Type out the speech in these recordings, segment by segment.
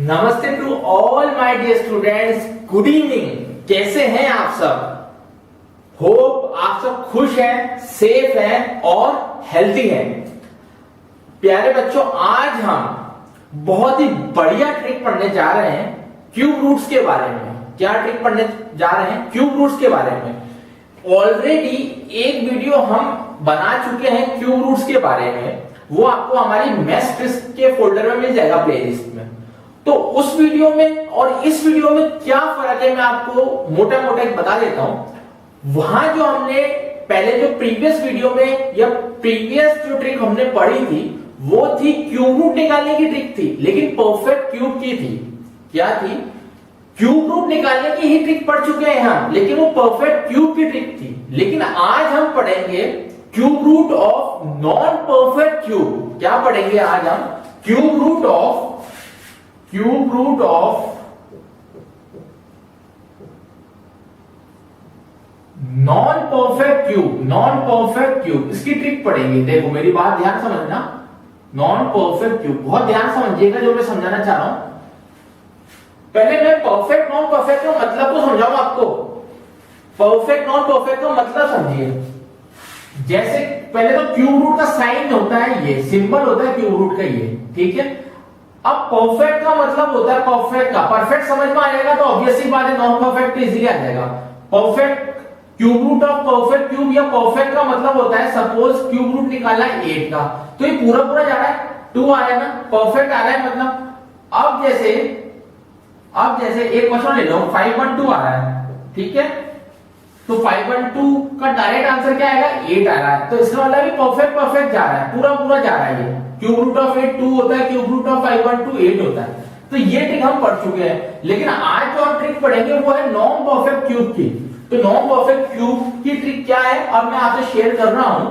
नमस्ते to all my dear students, good evening. कैसे हैं आप सब? होप आप सब खुश हैं, सेफ हैं और हेल्थी हैं। प्यारे बच्चों, आज हम बहुत ही बढ़िया ट्रिक पढ़ने जा रहे हैं क्यूब रूट्स के बारे में। क्या ट्रिक पढ़ने जा रहे हैं? क्यूब रूट्स के बारे में। ऑलरेडी एक वीडियो हम बना चुके हैं क्यूब रूट्स के बारे में, वो आपको हमारी मैथ्स ट्रिक्स के फोल्डर में मिल जाएगा, प्लेलिस्ट में। तो उस वीडियो में और इस वीडियो में क्या फर्क है मैं आपको मोटा मोटा बता देता हूं। वहां जो हमने पहले जो प्रीवियस वीडियो में या प्रीवियस जो ट्रिक हमने पढ़ी थी वो थी क्यूब रूट निकालने की ट्रिक थी, लेकिन परफेक्ट क्यूब की थी। क्या थी? क्यूब रूट निकालने की ही ट्रिक पढ़ चुके हैं हम, लेकिन वो परफेक्ट क्यूब की ट्रिक थी। लेकिन आज हम पढ़ेंगे cube root of non perfect cube. क्या पढ़ेंगे आज हम? Cube root of non perfect cube. Non perfect cube इसकी ट्रिक पढ़ेंगे। देखो मेरी बात ध्यान समझना, नॉन परफेक्ट क्यूब बहुत ध्यान समझिएगा जो मैं समझाना चाह रहा हूं। पहले मैं परफेक्ट नॉन परफेक्ट का मतलब तो समझाऊं आपको। परफेक्ट नॉन परफेक्ट का मतलब समझिए। जैसे पहले तो क्यूब रूट का साइन होता है, ये सिंबल होता है क्यूब रूट का, ये ठीक है। अब परफेक्ट का मतलब होता है परफेक्ट का। परफेक्ट समझ में आएगा तो ऑब्वियसली बात है, नॉन परफेक्ट तो इजीली आ जाएगा। Perfect cube root of perfect cube या परफेक्ट का मतलब होता है, सपोज क्यूब रूट निकालना है 8 का, तो ये पूरा पूरा जा रहा है, 2 आ रहा है ना, परफेक्ट आ रहा है मतलब। अब जैसे एक क्वेश्चन ले लो, 512 आ रहा है, ठीक है। तो 512 का डायरेक्ट आंसर क्या आएगा? 8 आ रहा है, तो इसका मतलब भी परफेक्ट जा रहा है, पूरा पूरा जा रहा है। ये क्यूब रूट ऑफ 8 2 होता है, क्यूब रूट ऑफ 512 8 होता है। तो ये ट्रिक हम पढ़ चुके हैं, लेकिन आज जो हम ट्रिक पढ़ेंगे वो है नॉन परफेक्ट क्यूब की। तो नॉन परफेक्ट क्यूब की ट्रिक क्या है अब मैं आपसे शेयर कर रहा हूं।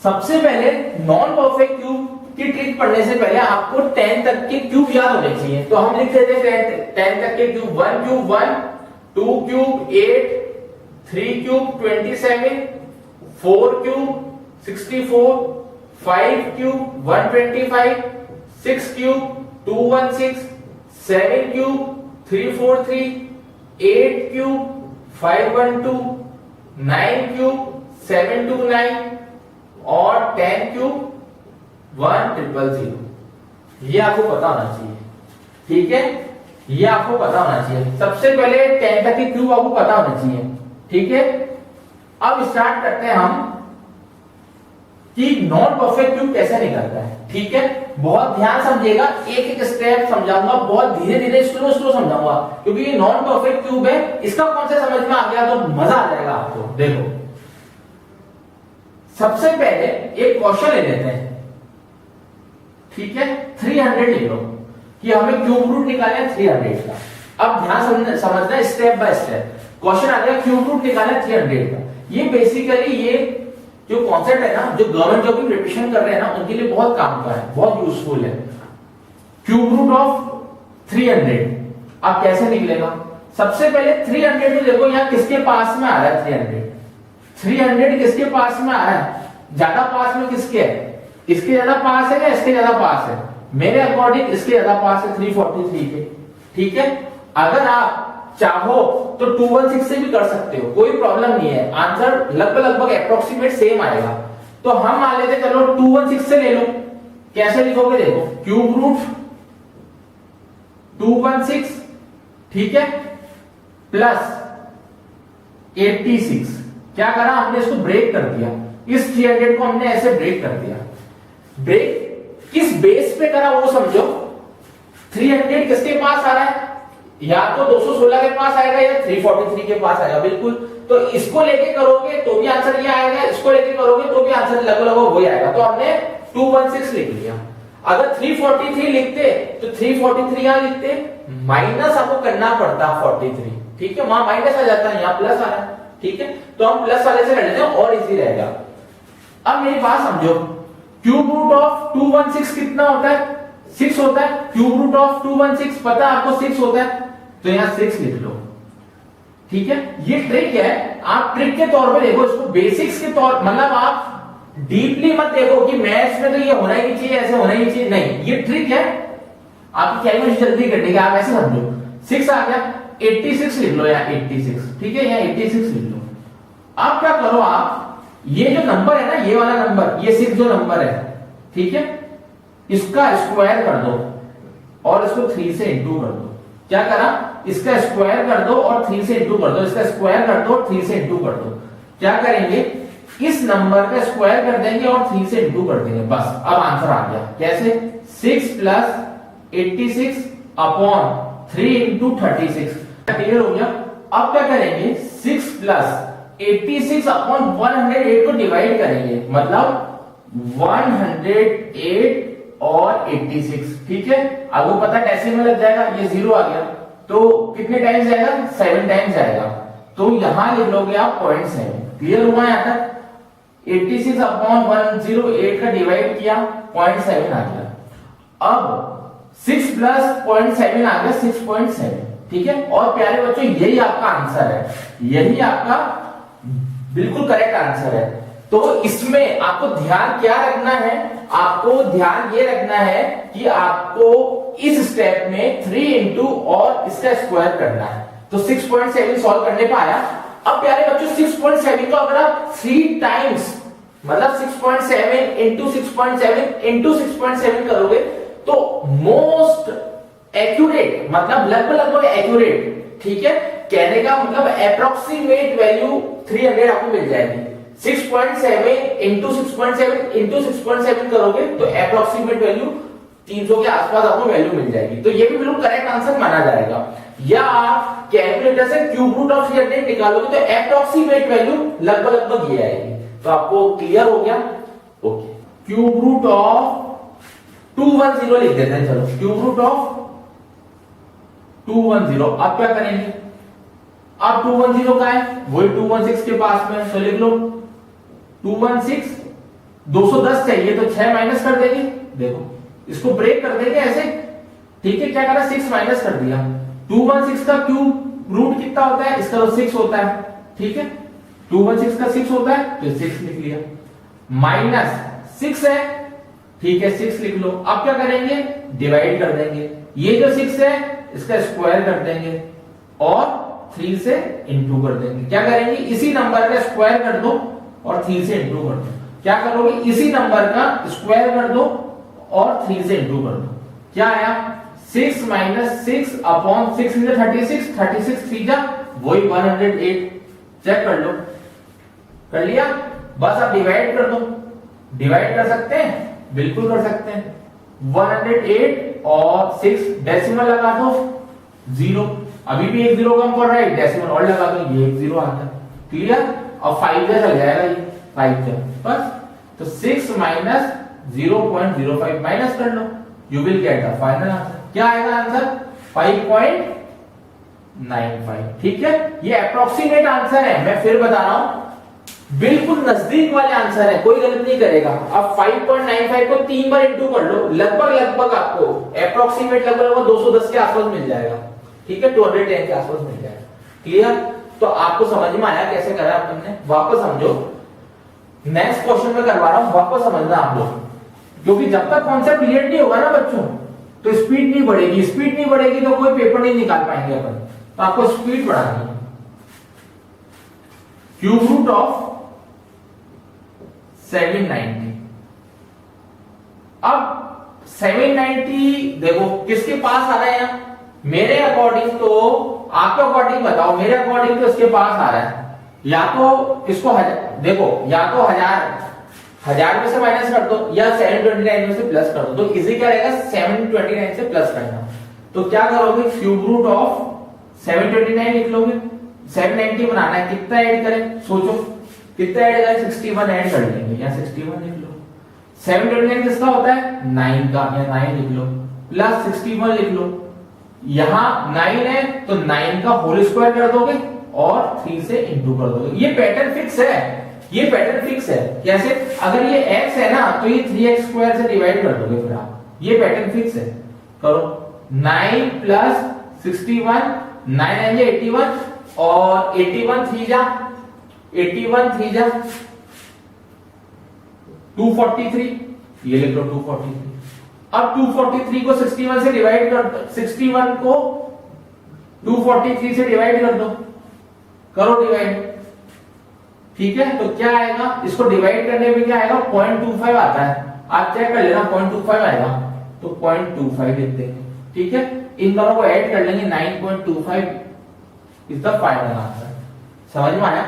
सबसे पहले नॉन परफेक्ट क्यूब की ट्रिक पढ़ने से पहले आपको 10 तक के क्यूब याद होने चाहिए। तो हम लिख देते हैं 10 तक के cube. 1 cube 1, 2 cube 8, 3 cube 27, 4 cube 64, 5 cube 125, 6 cube 216, 7 cube 343, 8 cube 512, 9 cube 729 और 10 क्यूब 1000। ये आपको पता होना चाहिए, ठीक है। ये आपको पता होना चाहिए। सबसे पहले 10 तक के क्यूब आपको पता होना चाहिए, ठीक है। अब स्टार्ट करते हैं हम कि नॉन परफेक्ट क्यूब कैसे निकलता है, ठीक है। बहुत ध्यान समझिएगा, एक एक स्टेप समझाऊंगा, बहुत धीरे धीरे स्लो स्लो समझाऊंगा, क्योंकि ये नॉन परफेक्ट क्यूब है। इसका कॉन्सेप्ट समझ में आ गया तो मजा आ जाएगा आपको। देखो सबसे पहले एक क्वेश्चन ले लेते हैं, ठीक है। 300 ले लो कि हमें क्यूब रूट निकालना है 300 का। अब ध्यान समझना स्टेप बाय स्टेप। क्वेश्चन आ गया क्यूब रूट निकालना है 300 का। ये बेसिकली ये जो कॉन्सेप्ट है ना, जो गवर्नमेंट जॉब की प्रिपरेशन कर रहे हैं ना, उनके लिए बहुत काम का है, बहुत यूजफुल है। क्यूब रूट ऑफ 300 अब कैसे निकलेगा? सबसे पहले 300 को देखो यहाँ किसके पास में आ रहा है। 300 किसके पास में आ रहा है? ज्यादा पास में किसके है? इसके ज्यादा पास है या इसके ज्यादा पास है? मेरे अकॉर्डिंग इसके ज्यादा पास है, 343 के, ठीक है। अगर आप चाहो तो 216 से भी कर सकते हो, कोई प्रॉब्लम नहीं है। आंसर लगभग अप्रोक्सीमेट सेम आएगा। तो हम मान लेते चलो 216 से ले लो। कैसे लिखोगे? देखो क्यूब रूट 216, ठीक है, प्लस 86। क्या करा हमने? इसको ब्रेक कर दिया। इस 300 को हमने ऐसे ब्रेक कर दिया। ब्रेक किस बेस पे करा वो समझो। 300 किसके पास आ रहा है? या तो 216 के पास आएगा या 343 के पास आएगा, बिल्कुल। तो इसको लेके करोगे तो भी आंसर ये आएगा, इसको लेके करोगे तो भी आंसर लगभग वही आएगा। तो हमने 216 लिख लिया। अगर 343 लिखते तो 343 यहां लिखते, माइनस आपको करना पड़ता 43, ठीक है। वहां माइनस आ जाता है, यहाँ प्लस आ रहा है, ठीक है। तो हम प्लस वाले से कर लेते हैं और इजी रहेगा। अब मेरी बात समझो, क्यूब रूट ऑफ 216 कितना होता है? 6 होता है। क्यूब रूट ऑफ 216 पता है आपको 6 होता है, तो यहां 6 लिख लो, ठीक है। ये ट्रिक है, आप ट्रिक के तौर पे देखो इसको, बेसिक्स के तौर, मतलब आप डीपली मत देखो कि मैथ्स में तो ये होना ही नहीं चाहिए, ऐसे होना ही नहीं चाहिए, नहीं, ये ट्रिक है। आपकी कैलकुलेशन जल्दी करने की, आप ऐसे समझो 6 आ गया, 86 लिख लो यार, 86, ठीक है, यहाँ 86 लिख लो। अब क्या करो आप, ये जो नंबर है ना, ये वाला नंबर, ये 6 जो नंबर है, ठीक है, इसका स्क्वायर कर दो और इसको 3 से इंटू कर दो। क्या करा, इसका स्क्वायर कर दो और 3 से इंटू कर दो, इसका स्क्वायर कर दो और 3 से इंटू कर दो। क्या करेंगे, इस नंबर का स्क्वायर कर देंगे और 3 से इंटू कर देंगे, बस अब आंसर आ गया। कैसे, 6 प्लस 86 अपॉन 3 इंटू 36, क्लियर हो गया। अब क्या करेंगे, 6 प्लस 86 अपॉन 108 को डिवाइड करेंगे, मतलब 108 और 86, ठीक है। आपको पता है डेसिमल लग जाएगा, ये 0 आ गया तो कितने टाइम्स जाएगा, 7 टाइम्स जाएगा, तो यहां लिख लोगे आप 0.7। क्लियर हुआ यहां तक, 86 अपॉन 108 का डिवाइड किया, 0.7 आ गया। अब 6 प्लस 0.7 आ गया 6.7, ठीक है। और प्यारे बच्चों यही आपका आंसर है, यही आपका बिल्कुल करेक्ट आंसर है। तो इसमें आपको ध्यान क्या रखना है, आपको ध्यान ये रखना है कि आपको इस स्टेप में 3 इंटू और इसका स्क्वायर करना है। तो 6.7 सॉल्व करने पे आया। अब प्यारे बच्चों 6.7 को अगर आप 3 टाइम्स, मतलब 6.7 इंटू 6.7 इंटू 6.7 करोगे तो मोस्ट एक्यूरेट, मतलब लगभग एक्यूरेट, ठीक है, कहने का मतलब अप्रोक्सीमेट वैल्यू 300 आपको मिल जाएगी। 6.7 इंटू 6.7 इंटू 6.7 करोगे तो अप्रोक्सीमेट वैल्यू 300 के आसपास आपको वैल्यू मिल जाएगी। तो ये भी बिल्कुल करेक्ट आंसर माना जाएगा। या आप कैलकुलेटर से क्यूब रूट ऑफ 300 निकालोगे तो अप्रोक्सीमेट वैल्यू लगभग ये आएगी। तो आपको क्लियर हो गया, ओके। क्यूब रूट ऑफ 210 लिख देते हैं, चलो क्यूब रूट ऑफ 210। अब क्या करेंगे, अब 210 का है वही 216 के पास में, तो लिख लो 216, 210 चाहिए तो 6 माइनस कर देंगे, देखो इसको ब्रेक कर देंगे ऐसे, ठीक है। क्या करा, 6 माइनस कर दिया। 216 का क्यूब रूट कितना होता है, इसका तो 6 होता है, ठीक है। 216 का 6 होता है तो 6 लिख लिया, माइनस 6 है, ठीक है, 6 लिख लो। अब क्या करेंगे, डिवाइड कर देंगे, ये जो 6 है इसका स्क्वायर कर देंगे और 3 से इंटू कर देंगे। क्या करेंगे, इसी नंबर का स्क्वायर कर दो और 3 से इंटू कर दो। क्या करोगे, इसी नंबर का स्क्वायर कर दो और 3 से इंटू कर दो। क्या आया, 6 माइनस 6 अपॉन 6 इंटू 36, 36 3 जा वही 108। चेक कर लो, कर लिया, बस आप डिवाइड कर दो। डिवाइड कर सकते हैं, बिल्कुल कर सकते हैं। 108 और 6 डेसिमल लगा दो 0, अभी भी एक 0 कम पड़ रहा है, डेसिमल और लगा दो, ये एक 0 आता है। क्लियर, और 5 जा चल जाएगा, ये 5 जा बस। तो 6 माइनस 0.05 माइनस कर लो, you will get the final answer. क्या आएगा आंसर, 5.95, ठीक है। ये अप्रोक्सीमेट आंसर है, मैं फिर बता रहा हूं, बिल्कुल नजदीक वाले आंसर है, कोई गलत नहीं करेगा। अब 5.95 को 3 बार इंटू कर लो, लगभग आपको अप्रोक्सीमेट लगभग 210 के आसपास मिल जाएगा, ठीक है, 210 के आसपास मिल जाएगा। क्लियर, तो आपको समझ में आया कैसे करा तुमने, वापस समझो, नेक्स्ट क्वेश्चन में करवा रहा हूं, वापस समझना आप लोग, क्योंकि जब तक कॉन्सेप्ट क्लियर नहीं होगा ना बच्चों तो स्पीड नहीं बढ़ेगी, स्पीड नहीं बढ़ेगी तो कोई पेपर नहीं निकाल पाएंगे अपन, तो आपको स्पीड बढ़ानी है। क्यूब रूट ऑफ 790, अब 790 देखो किसके पास आ रहा है, मेरे अकॉर्डिंग तो, आपके अकॉर्डिंग बताओ, मेरे अकॉर्डिंग तो इसके पास आ रहा है, या तो इसको देखो, या तो 1000 में से माइनस कर दो या 729 में से प्लस कर दो, तो इजी क्या रहेगा, 729 से प्लस करना। तो क्या करोगे, क्यूब रूट ऑफ 729 लिख लोगे, 790 बनाना है, कितना ऐड करें, सोचो कितना ऐड करें, 61 ऐड कर लेंगे, या 61 लिख लो। 729 किसका होता है, 9 का, या 9 लिख लो, प्लस 61 लिख लो। यहां 9 है तो 9 का होल स्क्वायर कर दोगे और 3 से इंटू कर दोगे। ये पैटर्न फिक्स है, ये पैटर्न फिक्स है। कैसे, अगर ये x है ना तो ये 3x स्क्वायर से डिवाइड कर दोगे, फिर आप, ये पैटर्न फिक्स है। करो, 9 प्लस 61, 9 आएंगे 81 और 81 3 जा 243, ये लिख लो 243। अब 243 को 61 से डिवाइड कर दो, 61 को 243 से डिवाइड कर दो, करो डिवाइड। ठीक है, तो क्या आएगा, इसको डिवाइड करने में क्या आएगा, 0.25 आता है, आप चेक कर लेना 0.25 आएगा, तो 0.25 लिख देंगे। ठीक है, इन दोनों को ऐड कर लेंगे, 9.25 इज द फाइनल आंसर। समझ में आया?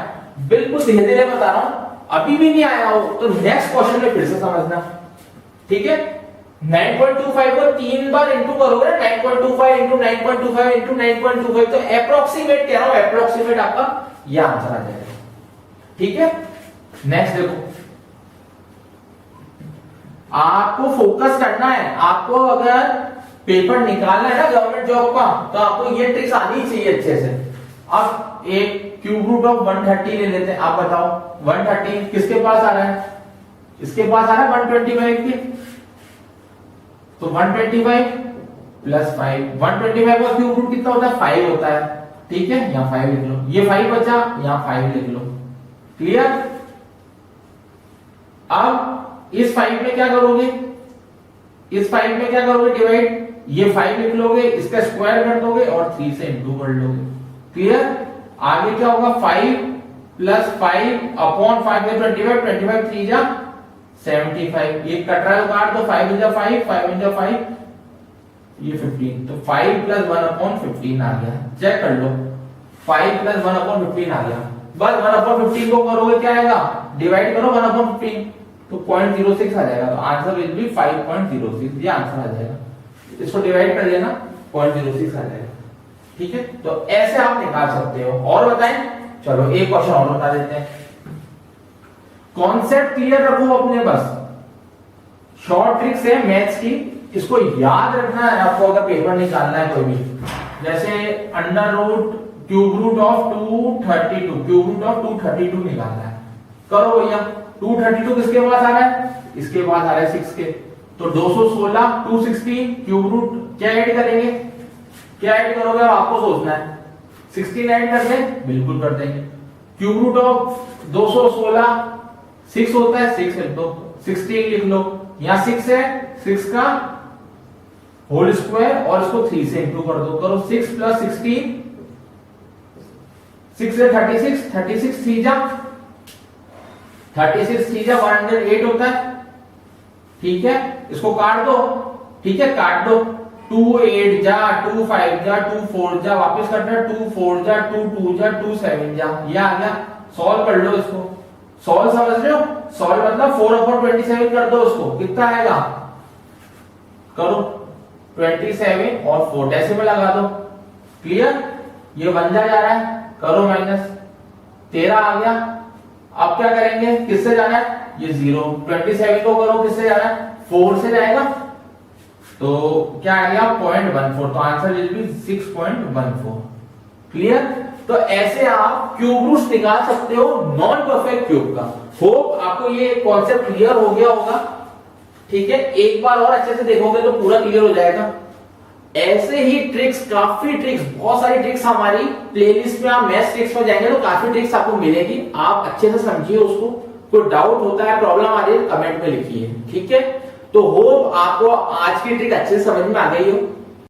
बिल्कुल धीरे धीरे बता रहा हूं, अभी भी नहीं आया हो तो नेक्स्ट क्वेश्चन में फिर से समझना। ठीक है, 9.25 को 3 बार इंटू करोगे ना, 9.25 इंटू 9.25 इंटू 9.25, तो अप्रोक्सीमेट कह रहा हूं, अप्रोक्सीमेट आपका यह आंसर आ जाएगा। ठीक है, नेक्स्ट देखो, आपको फोकस करना है, आपको अगर पेपर निकालना है ना गवर्नमेंट जॉब का, तो आपको ये ट्रिक्स आनी चाहिए अच्छे से। अब एक क्यूब रूट ऑफ 130 ले लेते हैं, आप बताओ 130 किसके पास आ रहा है, इसके पास आ रहा है 125 के, तो 125 प्लस 5, 125 का क्यूब रूट कितना होता है, 5 होता है। ठीक है, यहां 5 लिख लो, ये 5 बचा, यहां 5 लिख लो। क्लियर? अब इस 5 में क्या करोगे, इस 5 में क्या करोगे डिवाइड, ये 5 लिख लोगे, इसका स्क्वायर कर दोगे और 3 से इंटू कर लोगे। क्लियर? आगे क्या होगा, 5 प्लस 5 अपॉन 5 में 25, 25 3 जा 75, ये कट रहा है काट दो, 5 इंजा 5, 5 इंजा 5, ये 15, तो 5 प्लस 1 अपॉन 15 आ गया। चेक कर लो, 5 प्लस 1 अपॉन 15 आ गया। बस 1 अपॉन 15 को करोगे क्या आएगा, डिवाइड करो 1 अपॉन 15, तो 0.06 आ जाएगा, तो आंसर विल बी 5.06, ये आंसर आ जाएगा। इसको डिवाइड कर लेना, 0.06 आ जाएगा। ठीक है, तो ऐसे आप निकाल सकते हो। और बताएं, चलो एक क्वेश्चन और बता देते हैं। कॉन्सेप्ट क्लियर रखो अपने, बस शॉर्ट ट्रिक्स है मैथ्स की, इसको याद रखना है आपको अगर पेपर निकालना है कोई भी। जैसे under root cube root of 232, cube root of 232 निकालना है, करो भैया। 232 किसके पास आ रहा है, इसके पास आ रहा है 6 के, तो 216 216 क्यूब रूट क्या ऐड करेंगे, क्या ऐड करोगे आपको सोचना है, 16 ऐड कर दें, बिल्कुल कर देंगे। क्यूब रूट ऑफ 216 6 होता है, 6 लिख दो, 16 लिख लो, यहां 6 है, 6 का होल स्क्वायर और इसको 3 से इंटू कर दो, करो 6 प्लस 16, 6 से 36, 36 3 जा 36 3 जा 108 होता है। ठीक है, इसको काट दो। ठीक है, काट दो, 2 8 जा 2 5 जा 2 4 जा, वापस करना 2 4 जा 2 2 जा 2 7 जा, ये आ गया। सॉल्व कर लो इसको, सॉल्व समझ रहे हो, सॉल्व मतलब 4/27 कर दो, उसको कितना आएगा, करो 27 और 4 डेसिमल लगा दो। क्लियर? ये बन जा रहा है, करो माइनस 13 आ गया। अब क्या करेंगे, किससे जाना है, ये 0, 27 को करो किससे जाना है, 4 से जाएगा, तो क्या आ गया 0.14, तो आंसर विल बी 6.14। क्लियर? तो ऐसे आप क्यूब रूट्स निकाल सकते हो नॉन परफेक्ट क्यूब का। होप आपको ये कॉन्सेप्ट क्लियर हो गया होगा। ठीक है, एक बार और अच्छे से देखोगे तो पूरा क्लियर हो जाएगा। ऐसे ही ट्रिक्स, काफी ट्रिक्स, बहुत सारी ट्रिक्स हमारी प्लेलिस्ट में, आप मैथ्स ट्रिक्स में जाएंगे तो काफी ट्रिक्स आपको मिलेगी, आप अच्छे से समझिए उसको। कोई डाउट होता है, प्रॉब्लम आ रही है, कमेंट में लिखिए। ठीक है, तो होप आपको आज की ट्रिक अच्छे से समझ में आ गई हो।